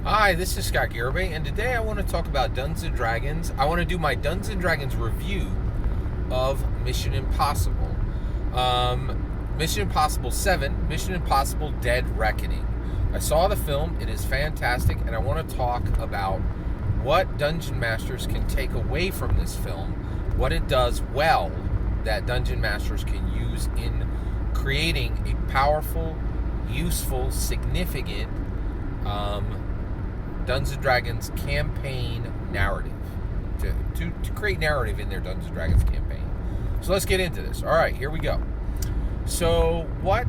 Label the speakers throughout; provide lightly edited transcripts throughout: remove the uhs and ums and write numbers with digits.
Speaker 1: Hi, this is Scott Garibay, and today I want to talk about Dungeons and Dragons. I want to do my Dungeons and Dragons review of Mission Impossible. Mission Impossible 7, Mission Impossible Dead Reckoning. I saw the film, it is fantastic, and I want to talk about what Dungeon Masters can take away from this film, what it does well that Dungeon Masters can use in creating a powerful, useful, significant Dungeons and Dragons campaign narrative to create narrative in their Dungeons and Dragons campaign. So let's get into this. All right, here we go. So what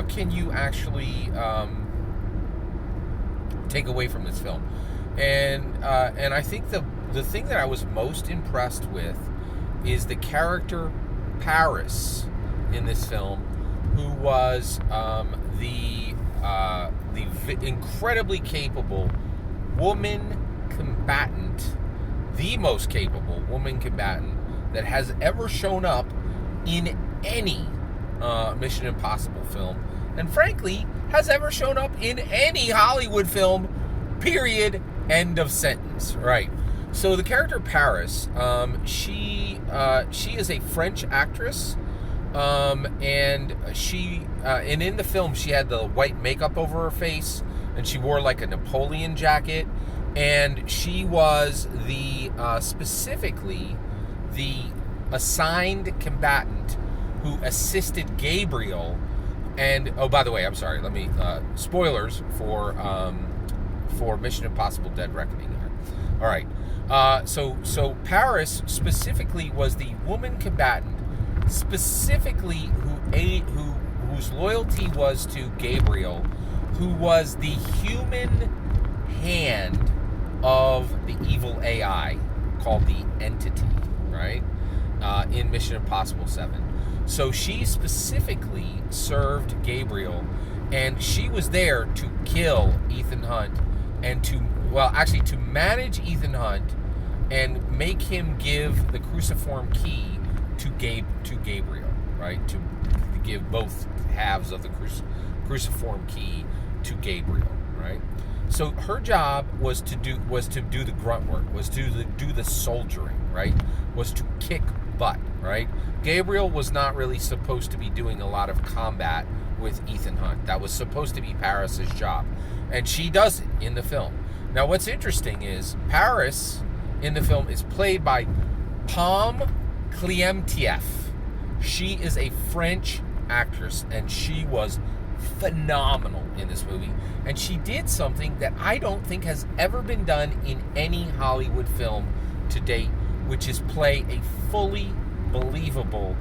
Speaker 1: can you actually take away from this film? And I think the thing that I was most impressed with is the character Paris in this film, who was the incredibly capable woman combatant, the most capable woman combatant that has ever shown up in any Mission Impossible film, and frankly, has ever shown up in any Hollywood film, period, end of sentence, right? So the character Paris, she is a French actress, and in the film she had the white makeup over her face, and she wore like a Napoleon jacket, and she was specifically the assigned combatant who assisted Gabriel. And oh, by the way, I'm sorry. Let me spoilers for Mission Impossible: Dead Reckoning here. All right. So Paris specifically was the woman combatant, specifically whose loyalty was to Gabriel, who was the human hand of the evil AI called the Entity, right? In Mission Impossible 7. So she specifically served Gabriel, and she was there to kill Ethan Hunt and to manage Ethan Hunt and make him give the cruciform key to Gabriel, right? To give both halves of the cruciform key to Gabriel, right? So her job was to do the grunt work, was to do the soldiering, right? Was to kick butt, right? Gabriel was not really supposed to be doing a lot of combat with Ethan Hunt. That was supposed to be Paris's job, and she does it in the film. Now, what's interesting is Paris in the film is played by Pom Klementieff. She is a French actress, and she was phenomenal in this movie. And she did something that I don't think has ever been done in any Hollywood film to date, which is play a fully believable,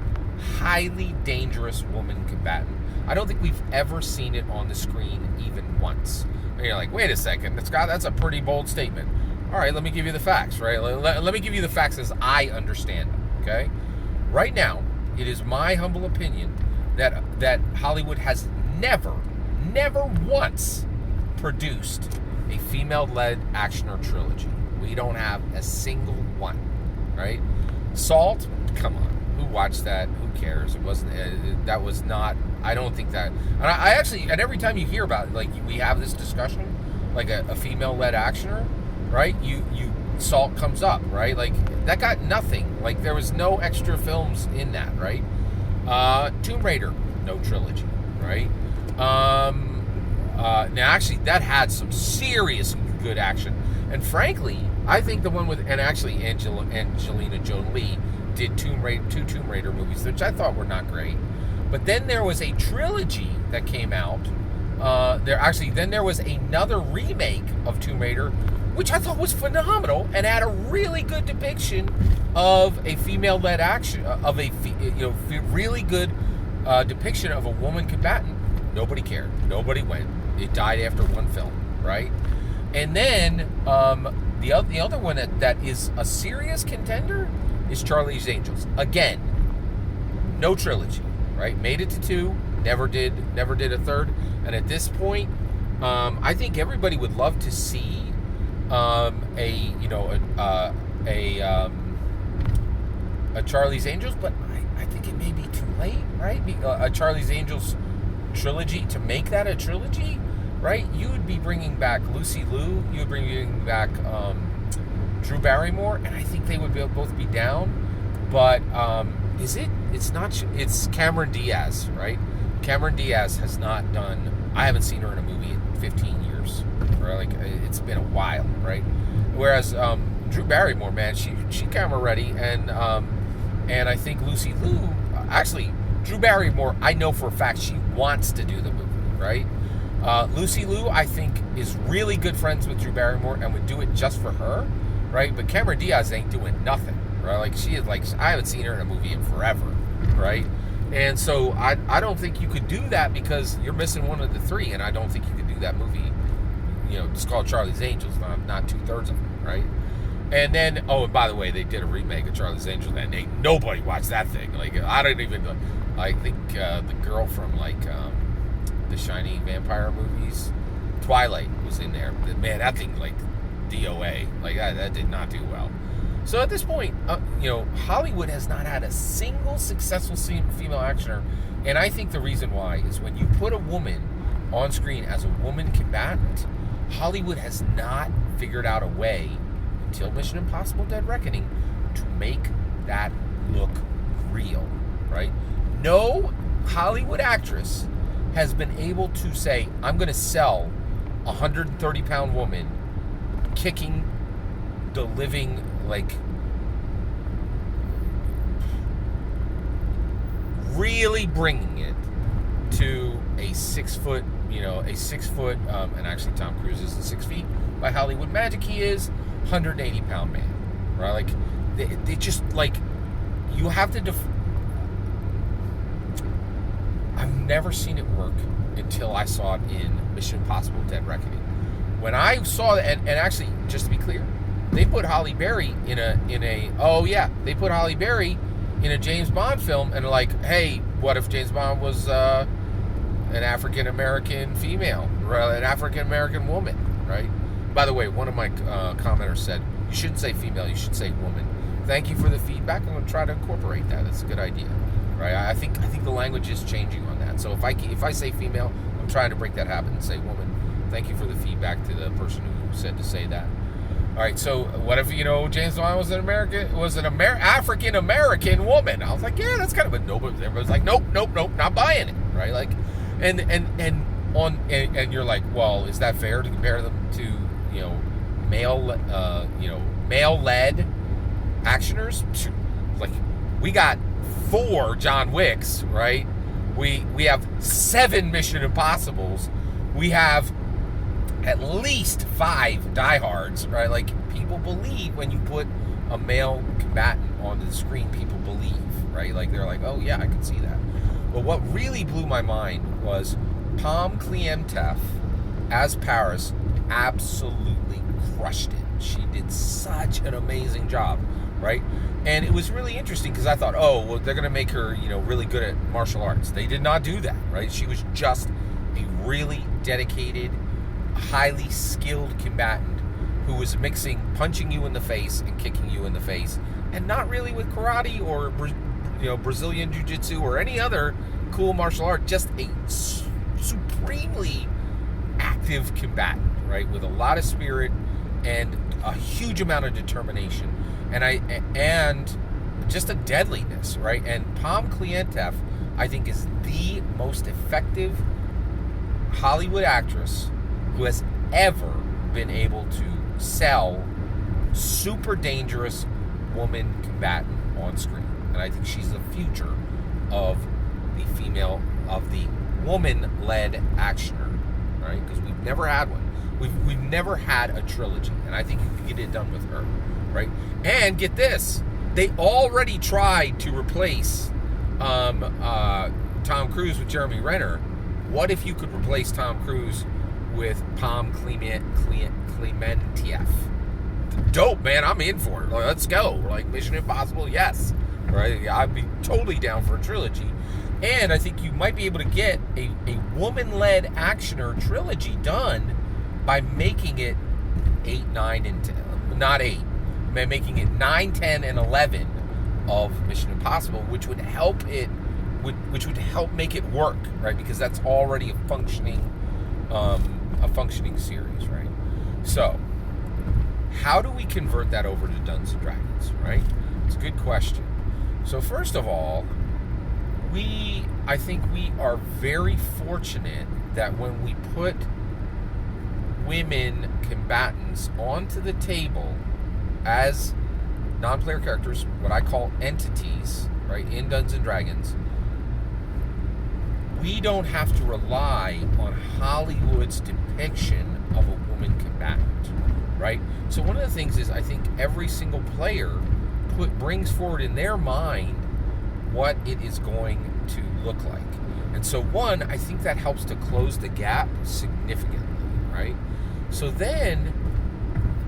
Speaker 1: highly dangerous woman combatant. I don't think we've ever seen it on the screen even once. And you're like, wait a second, Scott, that's a pretty bold statement. All right, let me give you the facts, right? Let me give you the facts as I understand them, okay? Right now, it is my humble opinion that Hollywood has never once produced a female-led action or trilogy. We don't have a single one, right? Salt, come on. Who watched that? Who cares? It wasn't. That was not. I don't think that. And I actually, and every time you hear about it, like we have this discussion, like a female-led actioner, right? You Salt comes up, right? Like that got nothing. Like there was no extra films in that, right? Tomb Raider, no trilogy, right? Now actually that had some serious good action, and frankly, I think the one with Angelina Jolie did two Tomb Raider movies, which I thought were not great. But then there was a trilogy that came out. Then there was another remake of Tomb Raider, which I thought was phenomenal and had a really good depiction of a female-led action, of a really good depiction of a woman combatant. Nobody cared. Nobody went. It died after one film, right? And then the other one that is a serious contender is Charlie's Angels. Again, no trilogy, right? Made it to 2, never did a third. And at this point, I think everybody would love to see a Charlie's Angels, but I think it may be too late, right? A Charlie's Angels trilogy, to make that a trilogy, right? You would be bringing back Lucy Liu. You would be bringing back Drew Barrymore, and I think they would both be down. But is it? It's not. It's Cameron Diaz, right? Cameron Diaz has not done. I haven't seen her in a movie in 15 years, right? Like it's been a while, right? Whereas Drew Barrymore, man, she camera ready, and I think Lucy Liu, actually Drew Barrymore, I know for a fact she wants to do the movie, right? Lucy Liu, I think, is really good friends with Drew Barrymore and would do it just for her, right? But Cameron Diaz ain't doing nothing, right? Like she is like, I haven't seen her in a movie in forever, right? And so I don't think you could do that because you're missing one of the three, and I don't think you could do that movie. It's called Charlie's Angels, not 2/3 of it, right? And then, oh, and by the way, they did a remake of Charlie's Angels, and nobody watched that thing. Like, I don't even. I think the girl from the Shining vampire movies, Twilight, was in there. Man, that thing DOA, that did not do well. So at this point, Hollywood has not had a single successful female actioner, and I think the reason why is when you put a woman on screen as a woman combatant, Hollywood has not figured out a way until Mission Impossible: Dead Reckoning to make that look real, right? No Hollywood actress has been able to say, I'm going to sell a 130-pound woman kicking the living, really bringing it to a 6 foot, and actually Tom Cruise isn't 6 feet. By Hollywood magic, he is 180-pound man, right? They just, you have to I've never seen it work until I saw it in Mission Impossible: Dead Reckoning. When I saw that, and actually, just to be clear, they put Halle Berry they put Halle Berry in a James Bond film, and they're like, hey, what if James Bond was an African American female, or an African American woman, right? By the way, one of my commenters said, you shouldn't say female, you should say woman. Thank you for the feedback. I'm going to try to incorporate that. That's a good idea, right? I think the language is changing on that. So if I say female, I'm trying to break that habit and say woman. Thank you for the feedback to the person who said to say that. All right, so what if James Bond was an African American woman? I was like, yeah, that's kind of a no, but everybody's like, nope, not buying it, right? And you're like, well, is that fair to compare them to male-led actioners? We got 4 John Wicks, right? We have 7 Mission Impossibles. We have at least 5 diehards, right? People believe when you put a male combatant on the screen, people believe, right? They're like, oh yeah, I can see that. But what really blew my mind was Pom Klementieff as Paris absolutely crushed it. She did such an amazing job, right? And it was really interesting because I thought, oh, well, they're going to make her, really good at martial arts. They did not do that, right? She was just a really dedicated, highly skilled combatant who was mixing punching you in the face and kicking you in the face, and not really with karate or Brazilian jiu-jitsu or any other cool martial art, just a supremely active combatant, right, with a lot of spirit and a huge amount of determination and just a deadliness, right? And Pom Klementieff, I think, is the most effective Hollywood actress who has ever been able to sell super dangerous woman combatant on screen. And I think she's the future of the woman-led actioner, right? Because we've never had one. We've never had a trilogy, and I think you could get it done with her, right? And get this, they already tried to replace Tom Cruise with Jeremy Renner. What if you could replace Tom Cruise with Pom Klementieff? Dope, man. I'm in for it. Let's go. Mission Impossible, yes. Right? I'd be totally down for a trilogy. And I think you might be able to get a woman-led actioner trilogy done by making it 8, 9, and 10. Not 8. By making it 9, 10, and 11 of Mission Impossible, which would help make it work, right? Because that's already a functioning a functioning series, right? So, how do we convert that over to Dungeons and Dragons, right? It's a good question. So first of all, I think we are very fortunate that when we put women combatants onto the table as non-player characters, what I call entities, right, in Dungeons and Dragons, we don't have to rely on Hollywood's depiction of a woman combatant, right? So one of the things is I think every single player brings forward in their mind what it is going to look like. And so one, I think that helps to close the gap significantly, right? So then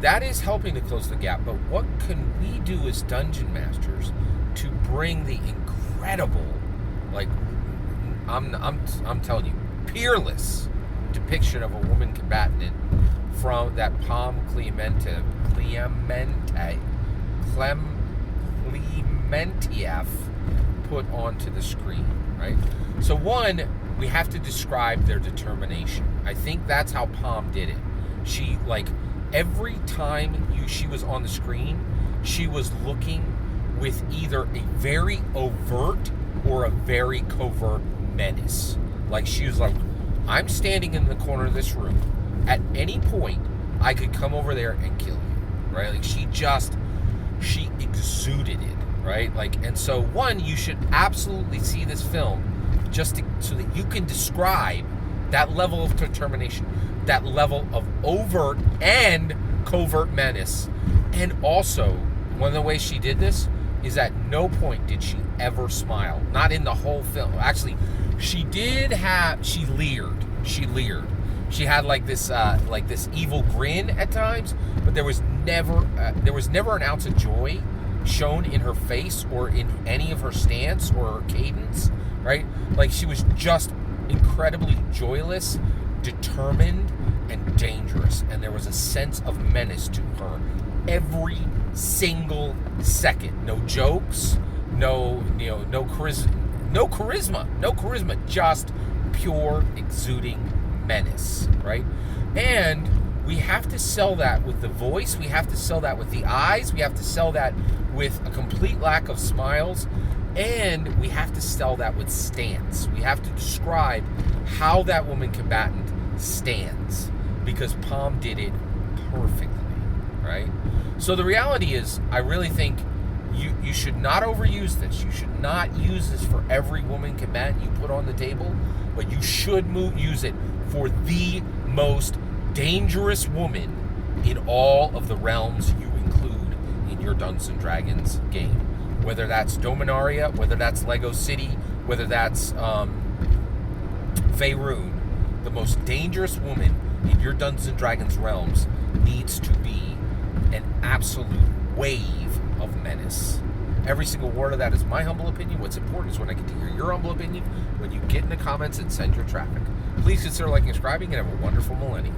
Speaker 1: that is helping to close the gap, but what can we do as dungeon masters to bring the incredible, like I'm telling you, peerless depiction of a woman combatant from that Pom Klementieff put onto the screen, right? So one, we have to describe their determination. I think that's how Pom did it. She, like, every time she was on the screen, she was looking with either a very overt or a very covert menace. Like, she was like, I'm standing in the corner of this room. At any point, I could come over there and kill you, right? Like, she exuded it, right? Like, and so one, you should absolutely see this film so that you can describe that level of determination, that level of overt and covert menace. And also, one of the ways she did this is at no point did she ever smile. Not in the whole film. Actually, she leered. She had like this evil grin at times, but there was never an ounce of joy shown in her face or in any of her stance or her cadence, right? Like, she was just incredibly joyless, determined, and dangerous, and there was a sense of menace to her every single second. No jokes, no charisma, just pure exuding menace, right? And we have to sell that with the voice, we have to sell that with the eyes, we have to sell that with a complete lack of smiles, and we have to sell that with stance. We have to describe how that woman combatant stands, because Pom did it perfectly, right? So the reality is, I really think you should not overuse this. You should not use this for every woman combatant you put on the table, but you should use it for the most dangerous woman in all of the realms you include in your Dungeons and Dragons game. Whether that's Dominaria, whether that's Lego City, whether that's Faerun, the most dangerous woman in your Dungeons and Dragons realms needs to be an absolute wave of menace. Every single word of that is my humble opinion. What's important is when I get to hear your humble opinion, when you get in the comments and send your traffic. Please consider liking and subscribing, and have a wonderful millennium.